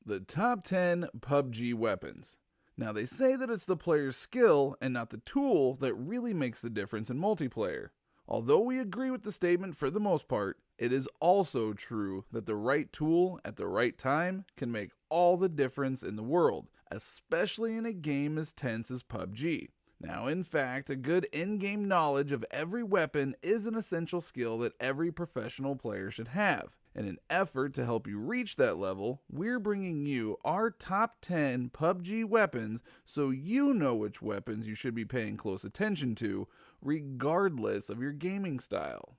The top 10 PUBG weapons. Now, they say that it's the player's skill and not the tool that really makes the difference in multiplayer. Although we agree with the statement for the most part, it is also true that the right tool at the right time can make all the difference in the world, especially in a game as tense as PUBG. Now, in fact, a good in-game knowledge of every weapon is an essential skill that every professional player should have. In an effort to help you reach that level, we're bringing you our top 10 PUBG weapons so you know which weapons you should be paying close attention to, regardless of your gaming style.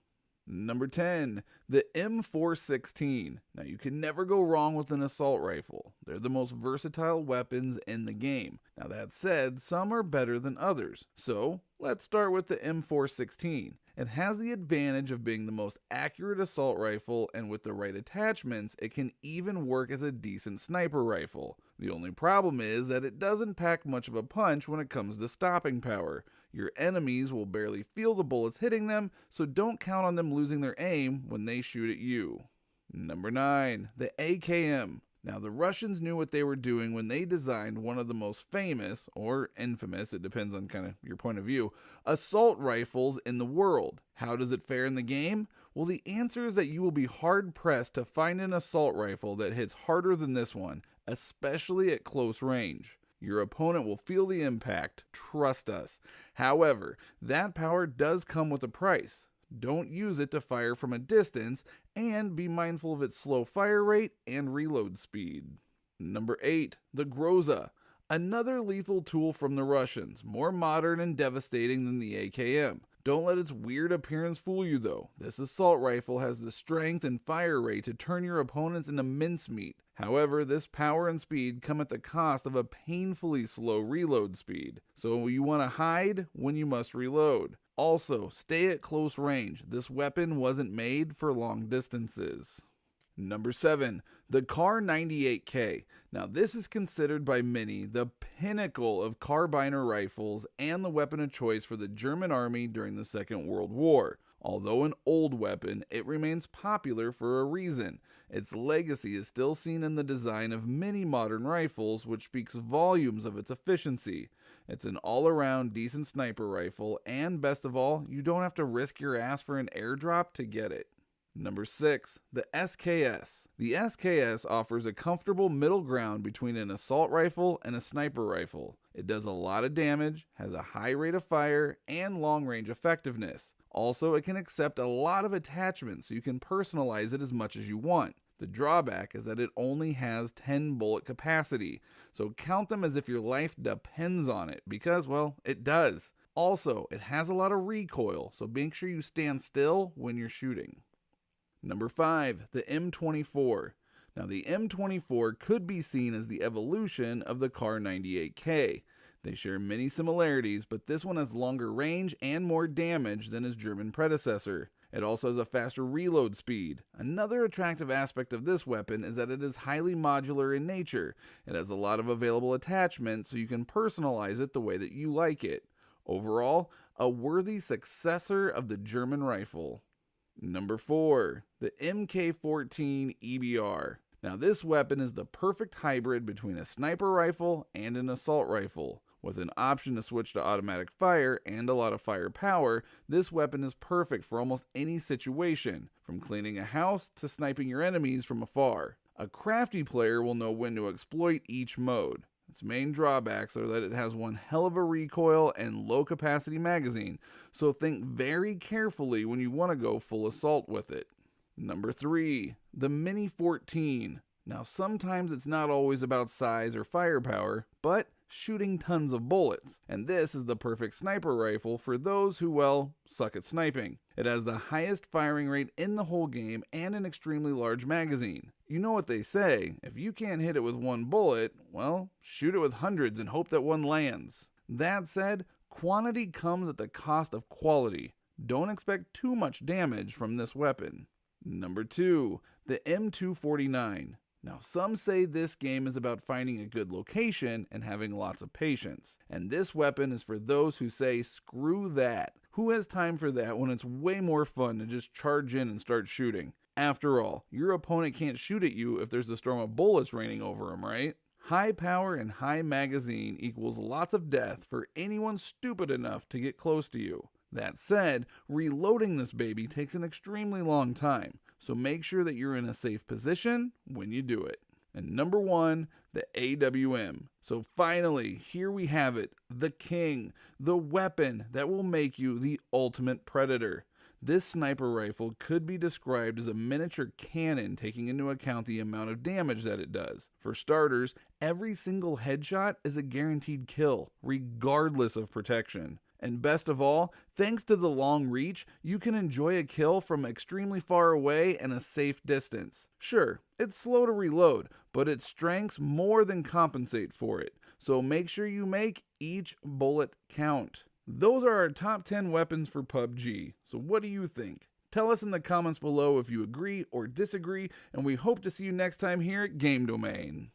Number 10, the M416. Now, you can never go wrong with an assault rifle. They're the most versatile weapons in the game. Now, that said, some are better than others. So, let's start with the M416. It has the advantage of being the most accurate assault rifle, and with the right attachments, it can even work as a decent sniper rifle. The only problem is that it doesn't pack much of a punch when it comes to stopping power. Your enemies will barely feel the bullets hitting them, so don't count on them losing their aim when they shoot at you. Number 9, the AKM. Now, the Russians knew what they were doing when they designed one of the most famous, or infamous, it depends on kind of your point of view, assault rifles in the world. How does it fare in the game? Well, the answer is that you will be hard-pressed to find an assault rifle that hits harder than this one, especially at close range. Your opponent will feel the impact, trust us. However, that power does come with a price. Don't use it to fire from a distance, and be mindful of its slow fire rate and reload speed. Number 8, the Groza. Another lethal tool from the Russians, more modern and devastating than the AKM. Don't let its weird appearance fool you though. This assault rifle has the strength and fire rate to turn your opponents into mincemeat. However, this power and speed come at the cost of a painfully slow reload speed. So you want to hide when you must reload. Also, stay at close range. This weapon wasn't made for long distances. Number 7, the Kar 98K. Now, this is considered by many the pinnacle of carbiner rifles and the weapon of choice for the German army during the Second World War. Although an old weapon, it remains popular for a reason. Its legacy is still seen in the design of many modern rifles, which speaks volumes of its efficiency. It's an all-around decent sniper rifle, and best of all, you don't have to risk your ass for an airdrop to get it. Number 6, the SKS. The SKS offers a comfortable middle ground between an assault rifle and a sniper rifle. It does a lot of damage, has a high rate of fire, and long-range effectiveness. Also, it can accept a lot of attachments, so you can personalize it as much as you want. The drawback is that it only has 10 bullet capacity, so count them as if your life depends on it, because, well, it does. Also, it has a lot of recoil, so make sure you stand still when you're shooting. Number 5, the M24. Now, the M24 could be seen as the evolution of the Kar 98K. They share many similarities, but this one has longer range and more damage than its German predecessor. It also has a faster reload speed. Another attractive aspect of this weapon is that it is highly modular in nature. It has a lot of available attachments, so you can personalize it the way that you like it. Overall, a worthy successor of the German rifle. Number 4, the MK14 EBR. Now, this weapon is the perfect hybrid between a sniper rifle and an assault rifle. With an option to switch to automatic fire and a lot of firepower, this weapon is perfect for almost any situation, from cleaning a house to sniping your enemies from afar. A crafty player will know when to exploit each mode. Its main drawbacks are that it has one hell of a recoil and low capacity magazine, so think very carefully when you want to go full assault with it. Number 3, the Mini 14. Now, sometimes it's not always about size or firepower, but shooting tons of bullets, and this is the perfect sniper rifle for those who, well, suck at sniping. It has the highest firing rate in the whole game and an extremely large magazine. You know what they say, if you can't hit it with one bullet, well, shoot it with hundreds and hope that one lands. That said, quantity comes at the cost of quality. Don't expect too much damage from this weapon. Number 2, the M249. Now, some say this game is about finding a good location and having lots of patience. And this weapon is for those who say, screw that. Who has time for that when it's way more fun to just charge in and start shooting? After all, your opponent can't shoot at you if there's a storm of bullets raining over him, right? High power and high magazine equals lots of death for anyone stupid enough to get close to you. That said, reloading this baby takes an extremely long time, so make sure that you're in a safe position when you do it. And number 1, the AWM. So finally, here we have it, the king, the weapon that will make you the ultimate predator. This sniper rifle could be described as a miniature cannon, taking into account the amount of damage that it does. For starters, every single headshot is a guaranteed kill, regardless of protection. And best of all, thanks to the long reach, you can enjoy a kill from extremely far away and a safe distance. Sure, it's slow to reload, but its strengths more than compensate for it, so make sure you make each bullet count. Those are our top 10 weapons for PUBG, so what do you think? Tell us in the comments below if you agree or disagree, and we hope to see you next time here at Game Domain.